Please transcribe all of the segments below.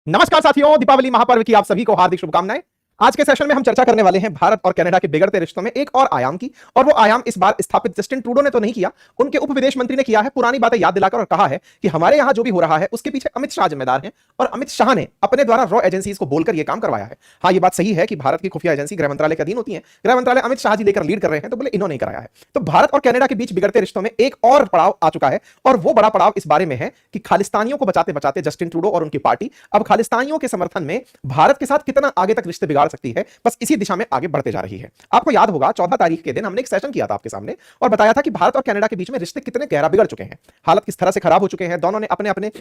नमस्कार साथियों, दीपावली महापर्व की आप सभी को हार्दिक शुभकामनाएं। आज के सेशन में हम चर्चा करने वाले हैं भारत और कनाडा के बिगड़ते रिश्तों में एक और आयाम की। और वो आयाम इस बार स्थापित जस्टिन ट्रूडो ने तो नहीं किया, उनके उप विदेश मंत्री ने किया है। पुरानी बातें याद दिलाकर और कहा है कि हमारे यहां जो भी हो रहा है उसके पीछे अमित शाह जिम्मेदार हैं और अमित शाह ने अपने द्वारा रॉ एजेंसीज को बोलकर यह काम करवाया है। हाँ, ये बात सही है कि भारत की खुफिया एजेंसी गृह मंत्रालय के अधीन होती है। गृह मंत्रालय अमित शाह जी लेकर लीड कर रहे हैं, तो बोले इन्होंने कराया है। तो भारत और कनाडा के बीच बिगड़ते रिश्तों में एक और पड़ाव आ चुका है, और वो बड़ा पड़ाव इस बारे में है कि खालिस्तानियों को बचाते बचाते जस्टिन ट्रूडो और उनकी पार्टी अब खालिस्तानियों के समर्थन में भारत के साथ कितना आगे तक रिश्ते बिगाड़ सकती है, बस इसी दिशा में आगे बढ़ते जा रही है। आपको याद होगा 14 तारीख के दिन हमने एक सेशन किया था आपके सामने और बताया था कि भारत और कनाडा के बीच में रिश्ते कितने गहरा बिगड़ चुके हैं, हालत किस तरह से खराब हो चुके हैं। दोनों ने अपने अपने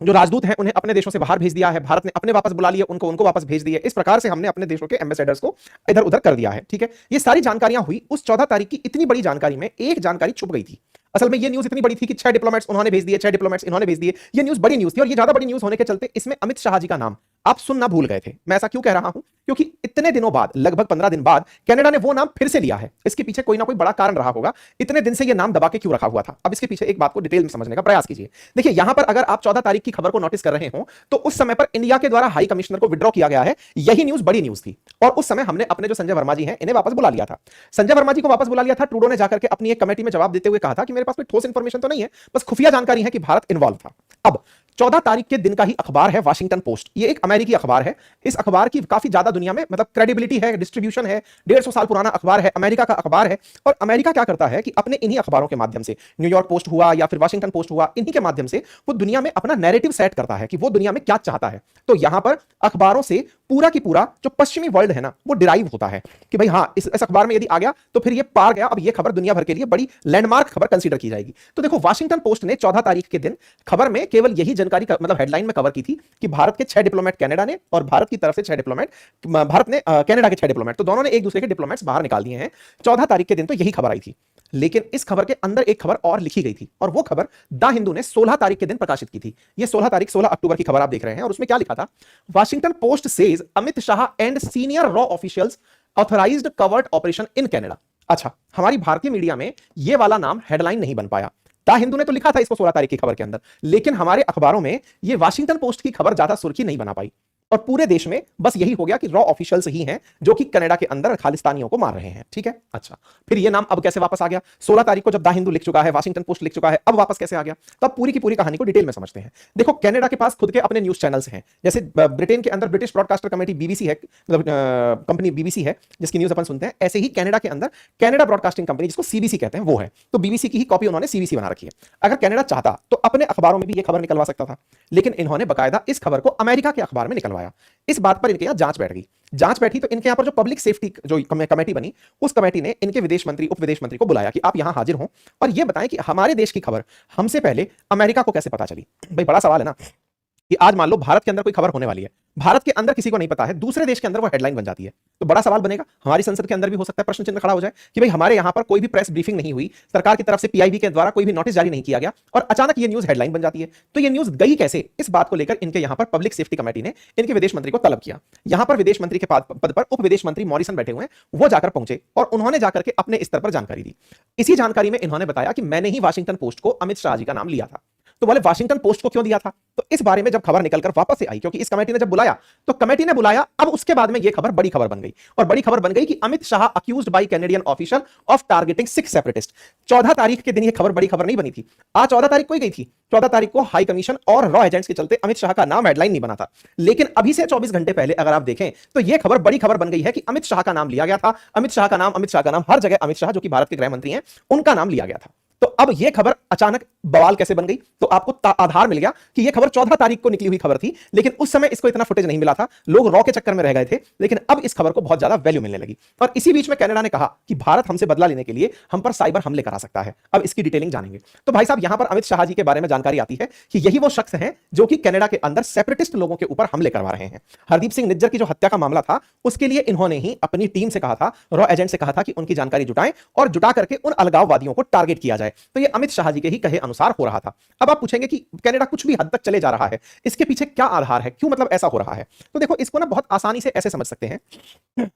जो राजदूत हैं उन्हें अपने देशों से बाहर भेज दिया है, भारत ने अपने वापस बुला लिए, उनको वापस भेज दिए। इस प्रकार से हमने अपने देशों के एम्बेसडर्स को इधर उधर कर दिया है। ठीक है, ये सारी जानकारियां हुई। उस 14 तारीख की इतनी बड़ी जानकारी में एक जानकारी छुप गई थी। असल में ये न्यूज इतनी बड़ी थी कि 6 डिप्लोमेट्स उन्होंने भेज दिए, 6 डिप्लोमेट्स इन्होंने भेज दिए। ये न्यूज बड़ी न्यूज थी, और ये ज्यादा बड़ी न्यूज होने के चलते इसमें अमित शाह जी का नाम आप सुनना भूल गए थे। मैं ऐसा क्यों कह रहा हूं? क्योंकि इतने दिनों बाद, लगभग 15 दिन बाद, कनाडा ने वो नाम फिर से लिया है। इसके पीछे कोई ना कोई बड़ा कारण रहा होगा। इतने दिन से ये नाम दबा के क्यों रखा हुआ था? अब इसके पीछे एक बात को डिटेल में समझने का प्रयास कीजिए। देखिए, यहां पर अगर आप 14 तारीख की खबर को नोटिस कर रहे हो तो उस समय पर इंडिया के द्वारा हाई कमिश्नर को विड्रॉ किया गया है। यही न्यूज बड़ी न्यूज थी, और उस समय हमने अपने जो संजय वर्मा जी हैं इन्हें वापस बुला लिया था। संजय वर्मा जी को वापस बुला लिया था। ट्रूडो ने जाकर के अपनी एक कमेटी में जवाब देते हुए कहा था कि मेरे पास कोई ठोस इंफॉर्मेशन तो नहीं है, बस खुफिया जानकारी है कि भारत इन्वॉल्व था। अब 14 तारीख के दिन का ही अखबार है वाशिंगटन पोस्ट। ये एक अमेरिकी अखबार है। इस अखबार की काफी ज्यादा दुनिया में मतलब क्रेडिबिलिटी है, डिस्ट्रीब्यूशन है। 150 साल पुराना अखबार है, अमेरिका का अखबार है। और अमेरिका क्या करता है कि अपने इन्हीं अखबारों के माध्यम से, न्यूयॉर्क पोस्ट हुआ या फिर वाशिंगटन पोस्ट हुआ, इन्हीं के माध्यम से वो दुनिया में अपना नैरेटिव सेट करता है कि वो दुनिया में क्या चाहता है। तो यहां पर अखबारों से पूरा की पूरा जो पश्चिमी वर्ल्ड है ना, वो डिराइव होता है कि भाई हाँ, इस अखबार में यदि आ गया तो फिर ये पार गया। अब ये खबर दुनिया भर के लिए बड़ी लैंडमार्क खबर कंसीडर की जाएगी। तो देखो, वाशिंगटन पोस्ट ने 14 तारीख के दिन खबर में केवल यही जानकारी मतलब हेडलाइन में कवर की थी कि भारत के 6 डिप्लोमेट कनाडा ने, और भारत की तरफ से 6 डिप्लोमेट भारत ने, कनाडा के 6 डिप्लोमेट, तो दोनों ने एक दूसरे के डिप्लोमेट्स बाहर निकाल दिए हैं। 14 तारीख के दिन तो यही खबर आई थी। लेकिन इस खबर के अंदर एक खबर और लिखी गई थी, और वो खबर द हिंदू ने 16 तारीख के दिन प्रकाशित की थी। ये 16 अक्टूबर की खबर आप देख रहे हैं, और उसमें क्या लिखा था? Washington post says Amit Shah and senior raw officials authorised covert operation in Canada. अच्छा, हमारी भारतीय मीडिया में ये वाला नाम हेडलाइन नहीं बन पाया। द हिंदू ने तो लिखा था इसको 16 तारीख की खबर के अंदर, लेकिन हमारे अखबारों में ये वाशिंगटन पोस्ट की खबर ज्यादा सुर्खी नहीं बना पाई। और पूरे देश में बस यही हो गया कि रॉ ऑफिशियल्स ही हैं जो कि कनाडा के अंदर खालिस्तानियों को मार रहे हैं। ठीक है, अच्छा, फिर ये नाम अब कैसे वापस आ गया? 16 तारीख को जब द हिंदू लिख चुका है, वाशिंगटन पोस्ट लिख चुका है, अब वापस कैसे आ गया? तो अब पूरी की पूरी कहानी को डिटेल में समझते हैं। देखो, कनाडा के पास खुद के अपने न्यूज चैनल्स हैं। जैसे ब्रिटेन के अंदर ब्रिटिश ब्रॉडकास्टर कमेटी बीबीसी है, मतलब कंपनी बीबीसी है जिसकी न्यूज अपन सुनते हैं। ऐसे ही कनाडा के अंदर कनाडा ब्रॉडकास्टिंग कंपनी, जिसको सीबीसी कहते हैं, वो है। तो बीबीसी की ही कॉपी उन्होंने सीबीसी बना रखी है। अगर कनाडा चाहता तो अपने अखबारों में भी ये खबर निकलवा सकता था, लेकिन इन्होंने बकायदा इस खबर को अमेरिका के अखबार में निकलवाया। इस बात पर इनके यहां जांच बैठ गई। जांच बैठी तो इनके यहां पर जो पब्लिक सेफ्टी जो कमेटी बनी, उस कमेटी ने इनके विदेश मंत्री, उप विदेश मंत्री को बुलाया कि आप यहां हाजिर हों और यह बताएं कि हमारे देश की खबर हमसे पहले अमेरिका को कैसे पता चली। भाई, बड़ा सवाल है ना कि आज मान लो भारत के अंदर कोई खबर होने वाली है, भारत के अंदर किसी को नहीं पता है, दूसरे देश के अंदर वो हेडलाइन बन जाती है, तो बड़ा सवाल बनेगा। हमारी संसद के अंदर भी हो सकता है प्रश्न चिन्ह खड़ा हो जाए कि भाई हमारे यहां पर कोई भी प्रेस ब्रीफिंग नहीं हुई, सरकार की तरफ से पीआईबी के द्वारा कोई भी नोटिस जारी नहीं किया गया, और अचानक ये न्यूज हेडलाइन बन जाती है। तो ये न्यूज गई कैसे? इस बात को लेकर इनके यहां पर पब्लिक सेफ्टी कमेटी ने इनके विदेश मंत्री को तलब किया। यहां पर विदेश मंत्री के पद पर उप विदेश मंत्री मॉरिसन बैठे हुए हैं, वो जाकर पहुंचे और उन्होंने जाकर के अपने स्तर पर जानकारी दी। इसी जानकारी में इन्होंने बताया कि मैंने ही वाशिंगटन पोस्ट को अमित शाह जी का नाम लिया था। तो बोले वाशिंगटन पोस्ट को क्यों दिया था? तो इस बारे में जब खबर निकलकर वापस से आई, क्योंकि इस कमेटी ने जब बुलाया तो कमेटी ने बुलाया, अब उसके बाद में यह खबर बड़ी खबर बन गई, और बड़ी खबर बन गई कि Amit Shah accused by Canadian official of targeting 6 separatist. 14 तारीख के दिन यह खबर बड़ी खबर नहीं बनी थी। आज 14 तारीख को ही गई थी। 14 तारीख को हाई कमीशन और रॉ एजेंट्स के चलते अमित शाह का नाम हेडलाइन नहीं बना था, लेकिन अभी से 24 घंटे पहले अगर आप देखें तो यह खबर बड़ी खबर बन गई है कि अमित शाह का नाम लिया गया था। अमित शाह का नाम, अमित शाह का नाम, हर जगह अमित शाह जो कि भारत के गृह मंत्री हैं, उनका नाम लिया गया था। तो अब यह खबर अचानक बवाल कैसे बन गई? तो आपको आधार मिल गया कि यह खबर 14 तारीख को निकली हुई खबर थी, लेकिन उस समय इसको इतना फुटेज नहीं मिला था, लोग रॉ के चक्कर में रह गए थे। लेकिन अब इस खबर को बहुत ज्यादा वैल्यू मिलने लगी, और इसी बीच में कनाडा ने कहा कि भारत हमसे बदला लेने के लिए हम पर साइबर हमले करा सकता है। अब इसकी डिटेलिंग जानेंगे। तो भाई साहब, यहां पर अमित शाह जी के बारे में जानकारी आती है कि यही वो शख्स हैं जो कि कनाडा के अंदर सेपरेटिस्ट लोगों के ऊपर हमले करवा रहे हैं। हरदीप सिंह निज्जर की जो हत्या का मामला था, उसके लिए इन्होंने ही अपनी टीम से कहा था, रॉ एजेंट से कहा था कि उनकी जानकारी जुटाएं और जुटा करके उन अलगाववादियों को टारगेट किया जाए। तो ये अमित शाह जी के ही कहे अनुसार हो रहा था। अब आप पूछेंगे कि कनाडा कुछ भी हद तक चले जा रहा है, इसके पीछे क्या आधार है, क्यों मतलब ऐसा हो रहा है? तो देखो, इसको ना बहुत आसानी से ऐसे समझ सकते हैं।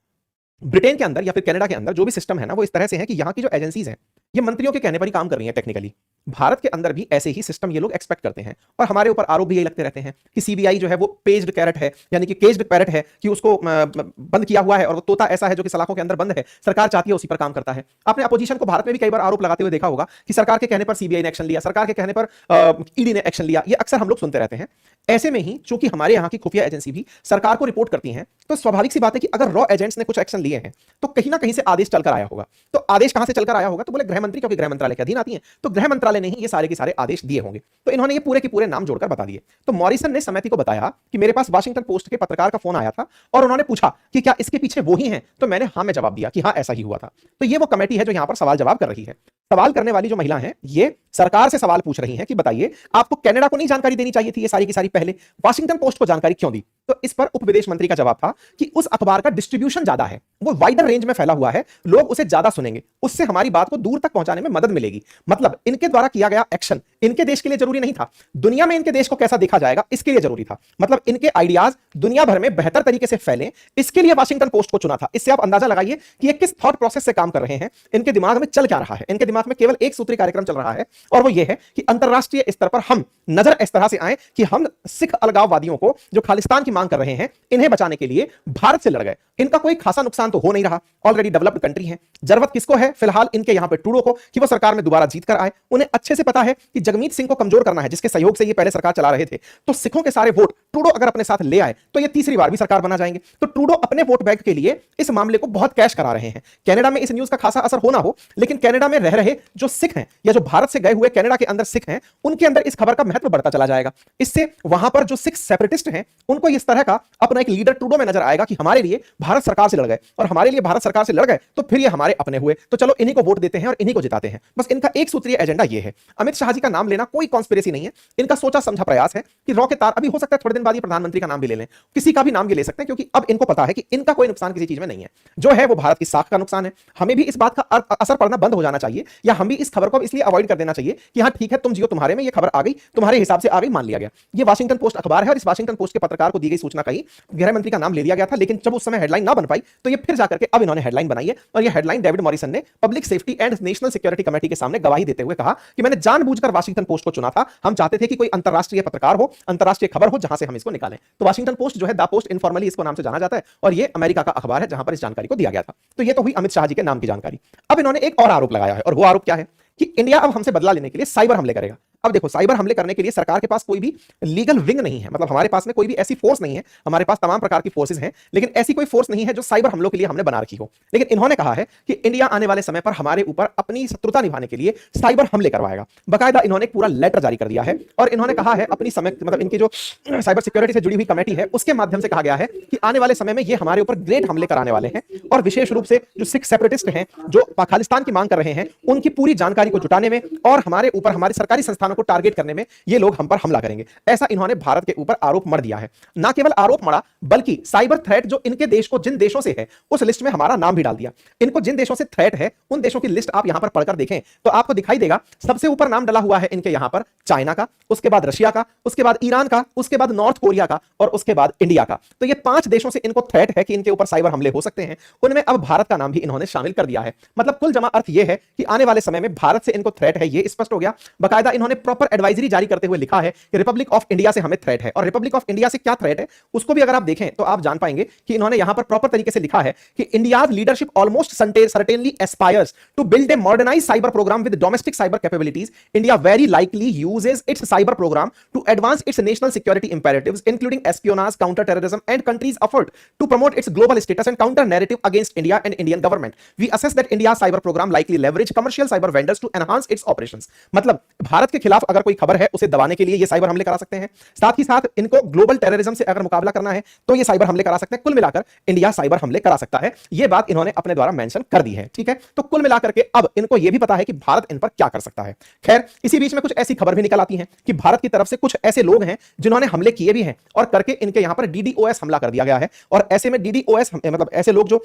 ब्रिटेन के अंदर या फिर कनाडा के अंदर जो भी सिस्टम है ना, वो इस तरह से है कि यहां की जो एजेंसीज हैं, ये मंत्रियों के कहने पर ही काम कर रही हैं टेक्निकली। भारत के अंदर भी ऐसे ही सिस्टम ये लोग एक्सपेक्ट करते हैं और हमारे ऊपर आरोप भी यही लगते रहते हैं कि सीबीआई जो है वो पेज्ड कैरेट है, यानी कि केज्ड पैरट है, कि उसको बंद किया हुआ है और वो तोता ऐसा है जो कि सलाखों के अंदर बंद है, सरकार चाहती है उसी पर काम करता है। आपने अपोजिशन को भारत में भी कई बार आरोप लगाते हुए देखा होगा कि सरकार के कहने पर सीबीआई ने एक्शन लिया, सरकार के कहने पर ईडी ने एक्शन लिया, ये अक्सर हम लोग सुनते रहते हैं। ऐसे में ही चूंकि हमारे यहाँ की खुफिया एजेंसी भी सरकार को रिपोर्ट करती हैं, तो स्वाभाविक सी बात है कि अगर रॉ एजेंट्स ने कुछ एक्शन लिए हैं तो कहीं ना कहीं से आदेश चलकर आया होगा। तो आदेश कहां से चलकर आया होगा? तो बोले गृह मंत्री, क्योंकि गृह मंत्रालय के अधीन आती है, तो गृह मंत्रालय ने ही ये सारे के सारे आदेश दिए होंगे। तो इन्होंने ये पूरे के पूरे नाम जोड़कर बता दिए। तो मॉरिसन ने समिति को बताया कि मेरे पास वाशिंगटन पोस्ट के पत्रकार का फोन आया था और उन्होंने पूछा कि क्या इसके पीछे वो ही हैं, तो मैंने हाँ में जवाब दिया कि हाँ ऐसा ही हुआ था। तो ये वो कमेटी है जो यहां पर सवाल जवाब कर रही है। सवाल करने वाली जो महिला हैं ये सरकार से सवाल पूछ रही हैं कि बताइए आपको कनाडा को नहीं जानकारी देनी चाहिए थी ये सारी की सारी, पहले वाशिंगटन पोस्ट को जानकारी क्यों दी? तो इस पर उप विदेश मंत्री का जवाब था कि उस अखबार का डिस्ट्रीब्यूशन ज्यादा है, वो वाइडर रेंज में फैला हुआ है, लोग उसे ज्यादा सुनेंगे, उससे हमारी बात को दूर तक पहुंचाने में मदद मिलेगी। मतलब इनके द्वारा किया गया एक्शन इनके देश के लिए जरूरी नहीं था, दुनिया में इनके देश को कैसा देखा जाएगा इसके लिए जरूरी था। मतलब इनके आइडियाज दुनिया भर में बेहतर तरीके से फैलें, इसके लिए वाशिंगटन पोस्ट को चुना था। इससे आप अंदाजा लगाइए कि ये किस थॉट प्रोसेस से काम कर रहे हैं, इनके दिमाग में चल क्या रहा है। इनके दिमाग में केवल एक सूत्री कार्यक्रम चल रहा है और वो ये है कि अंतरराष्ट्रीय स्तर पर हम नजर इस तरह से आए कि हम सिख अलगाववादियों को जो खालिस्तान की मांग कर रहे हैं इन्हें बचाने के लिए भारत से लड़ गए। इनका कोई खासा नुकसान तो हो नहीं रहा, ऑलरेडी डेवलप्ड कंट्री है। जरूरत किसको है फिलहाल? इनके यहां पे ट्रूडो को, कि वो सरकार में दोबारा जीत कर आए। उन्हें अच्छे से पता है कि जगमीत सिंह को कमजोर करना है, जिसके सहयोग से ये पहले सरकार चला रहे थे। तो सिखों के सारे वोट ट्रूडो अगर अपने साथ ले आए तो ये तीसरी बार भी सरकार बना जाएंगे। तो ट्रूडो अपने वोट बैंक के लिए इस मामले को बहुत कैश करा रहे हैं। कनाडा में इस न्यूज का खासा असर हो ना हो, लेकिन कनाडा में रह रहे जो सिख हैं या जो भारत से गए हुए कनाडा के अंदर सिख हैं, उनके अंदर इस खबर का महत्व बढ़ता चला जाएगा। इससे वहां पर जो सिख सेपरेटिस्ट हैं उनको इस तरह का अपना एक लीडर ट्रूडो में नजर आएगा कि हमारे लिए भारत सरकार से लड़ गए और हमारे लिए भारत सरकार से लड़ गए तो फिर ये हमारे अपने हुए, तो चलो इन्हीं को वोट देते हैं और इन्हीं को जिताते हैं। बस इनका एक सूत्रीय एजेंडा ये है। अमित शाह जी का नाम लेना कोई कॉन्स्पिरेसी नहीं है, इनका सोचा समझा प्रयास है कि रॉ के तार, अभी हो सकता है थोड़े दिन बाद ये प्रधानमंत्री का नाम भी ले लें, किसी का भी नाम भी ले सकते हैं, क्योंकि अब इनको पता है कि इनका कोई नुकसान किसी चीज में नहीं है। जो है वो भारत की साख का नुकसान है। हमें भी इस बात का असर पड़ना बंद हो जाना चाहिए, या हम भी इस खबर को इसलिए अवॉइड कर देना चाहिए कि हाँ ठीक है तुम जियो, तुम्हारे में ये खबर आ गई, तुम्हारे हिसाब से आ गई, मान लिया गया। ये वाशिंगटन पोस्ट अखबार है और इस वाशिंगटन पोस्ट के पत्रकार को दी गई सूचना कही गृह मंत्री का नाम ले लिया गया था, लेकिन जब उस समय हेडलाइन ना बन पाई तो ये फिर जाकर के अब इन्होंने हेडलाइन बनाई है। और ये हेडलाइन डेविड मॉरिसन ने public safety and national security committee के सामने गवाही देते हुए कहा कि मैंने जानबूझकर वाशिंगटन पोस्ट को चुना था, हम चाहते थे कि कोई अंतरराष्ट्रीय पत्रकार हो, अंतरराष्ट्रीय खबर हो जहां से हम इसको निकालें। तो वाशिंगटन पोस्ट जो है द पोस्ट इनफॉर्मली इसको नाम से जाना जाता है और ये अमेरिका का अखबार है जहां पर इस जानकारी को दिया गया था। तो ये तो हुई अमित शाह जी के नाम की जानकारी। अब इन्होंने एक और आरोप लगाया है और वो आरोप क्या है कि इंडिया अब हमसे बदला लेने के लिए साइबर हमले करेगा। अब देखो, साइबर हमले करने के लिए सरकार के पास कोई भी लीगल विंग नहीं है, मतलब हमारे पास में कोई भी ऐसी फोर्स नहीं है। हमारे पास तमाम प्रकार की फोर्सेस हैं, लेकिन ऐसी कोई फोर्स नहीं है जो साइबर हमलों के लिए हमने बना रखी हो। लेकिन इन्होंने कहा है कि इंडिया आने वाले समय पर हमारे ऊपर अपनी शत्रुता निभाने के लिए साइबर हमले करवाएगा। बाकायदा इन्होंने एक पूरा लेटर जारी कर दिया है और इन्होंने कहा है अपनी समय, मतलब इनकी जो साइबर सिक्योरिटी से जुड़ी हुई कमेटी है उसके माध्यम से कहा गया है कि आने वाले समय में ये हमारे ऊपर ग्रेट हमले कराने वाले हैं और विशेष रूप से जो सिख सेपरेटिस्ट हैं जो खालिस्तान की मांग कर रहे हैं उनकी पूरी जानकारी को जुटाने में और हमारे ऊपर, हमारे सरकारी संस्थानों को टारगेट करने में ये लोग हम पर हमला करेंगे। ऐसा इन्होंने भारत के ऊपर आरोप मढ़ दिया है। ना केवल आरोप मढ़ा, बल्कि साइबर थ्रेट जो इनके देश को जिन देशों से है उस लिस्ट में हमारा नाम भी डाल दिया। इनको जिन देशों से थ्रेट है उन देशों की लिस्ट आप यहां पर पढ़कर देखें तो आपको दिखाई देगा सबसे ऊपर नाम डाला हुआ है इनके यहां पर चाइना का, उसके बाद रशिया का, उसके बाद ईरान का, उसके बाद नॉर्थ कोरिया का और उसके बाद इंडिया का। तो ये 5 देशों से इनको थ्रेट है कि इनके ऊपर साइबर हमले हो सकते हैं। उनमें अब भारत का नाम भी इन्होंने शामिल कर दिया है। मतलब कुल जमा अर्थ यह है कि आने वाले समय में भारत से इनको थ्रेट है, ये स्पष्ट हो गया। बाकायदा इन्होंने प्रॉपर एडवाइजरी जारी करते हुए लिखा है कि रिपब्लिक ऑफ इंडिया से हमें थ्रेट है। और रिपब्लिक ऑफ इंडिया से क्या थ्रेट है उसको भी अगर आप देखें तो आप जान पाएंगे कि इन्होंने यहां पर प्रॉपर तरीके से लिखा है कि India's leadership almost certainly aspires to build a modernised cyber program with domestic cyber capabilities. India very likely uses its cyber program to advance its national security imperatives, including espionage, counter-terrorism, and countries' effort to promote its global status and counter-narrative against India and Indian government. We assess that India's cyber program likely leverage commercial cyber vendors to enhance its operations. मतलब भारत के खिलाफ अगर कोई खबर है उसे दबाने के लिए ये साइबर हमले करा सकते हैं, साथ ही साथ इनको ग्लोबल टेररिज्म से अगर मुकाबला करना है तो ये साइबर हमले करा सकते हैं। कुल मिलाकर इंडिया साइबर हमले करा सकता है, ये बात इन्होंने अपने द्वारा मेंशन कर दी है। ठीक है, तो कुल मिलाकर के अब इनको यह भी पता है कि भारत इन पर क्या कर सकता है। खैर, इसी बीच में कुछ ऐसी खबर भी निकल आती है कि भारत की तरफ से कुछ ऐसे लोग हैं जिन्होंने हमले किए भी हैं और करके इनके यहां पर डीडीओएस हमला कर दिया गया है। और ऐसे में डीडीओएस मतलब ऐसे लोग जो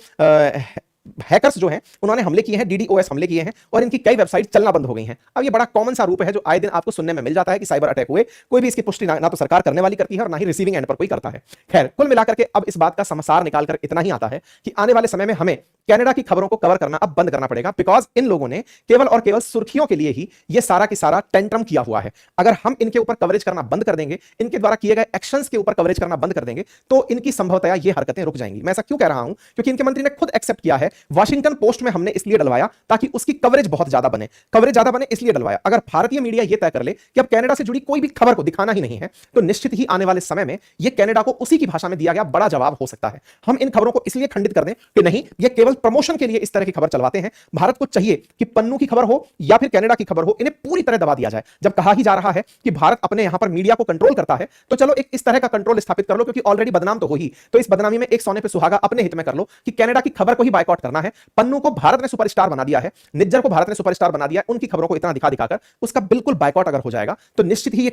हैकर्स जो हैं उन्होंने हमले किए हैं, डीडोएस हमले किए हैं और इनकी कई वेबसाइट चलना बंद हो गई हैं। अब ये बड़ा कॉमन सा रूप है जो आए दिन आपको सुनने में मिल जाता है कि साइबर अटैक हुए। कोई भी इसकी पुष्टि ना तो सरकार करने वाली करती है और ना ही रिसीविंग एंड पर कोई करता है। खैर, कुल मिलाकर के अब इस बात का समाचार निकालकर इतना ही आता है कि आने वाले समय में हमें कनाडा की खबरों को कवर करना अब बंद करना पड़ेगा, बिकॉज इन लोगों ने केवल और केवल सुर्खियों के लिए ही ये सारा की सारा टेंट्रम किया हुआ है। अगर हम इनके ऊपर कवरेज करना बंद कर देंगे, इनके द्वारा किए गए एक्शंस के ऊपर कवरेज करना बंद कर देंगे, तो इनकी संभवतया ये हरकतें रुक जाएंगी। मैं ऐसा क्यों कह रहा हूं? क्योंकि इनके मंत्री ने खुद एक्सेप्ट किया है। वॉशिंगटन पोस्ट में हमने इसलिए डलवाया ताकि उसकी कवरेज बहुत ज्यादा बने, कवरेज ज्यादा बने इसलिए डलवाया। अगर भारतीय मीडिया यह तय कर ले कि अब कनाडा से जुड़ी कोई भी खबर को दिखाना ही नहीं है, तो निश्चित ही आने वाले समय में यह कनाडा को उसी की भाषा में दिया गया बड़ा जवाब हो सकता है। हम इन खबरों को इसलिए खंडित कर दें कि नहीं, यह केवल प्रमोशन के लिए इस तरह की खबर चलवाते हैं। भारत को चाहिए कि पन्नू की खबर हो या फिर कनाडा की खबर हो, इन्हें पूरी तरह दबा दिया जाए। जब कहा ही जा रहा है कि भारत अपने यहां पर मीडिया को कंट्रोल करता है, तो चलो एक इस तरह का कंट्रोल स्थापित कर लो, क्योंकि ऑलरेडी बदनाम तो हो ही, तो इस बदनामी में एक सोने पे सुहागा अपने हित में कर लो कि कनाडा की खबर को ही बायकॉट करना है। पन्नू को भारत ने सुपरस्टार बना दिया है, निज्जर को भारत ने सुपरस्टार बना दिया है, उनकी खबरों को इतना दिखा दिखाकर उसका बिल्कुल बायकॉट अगर हो जाएगा तो निश्चित ही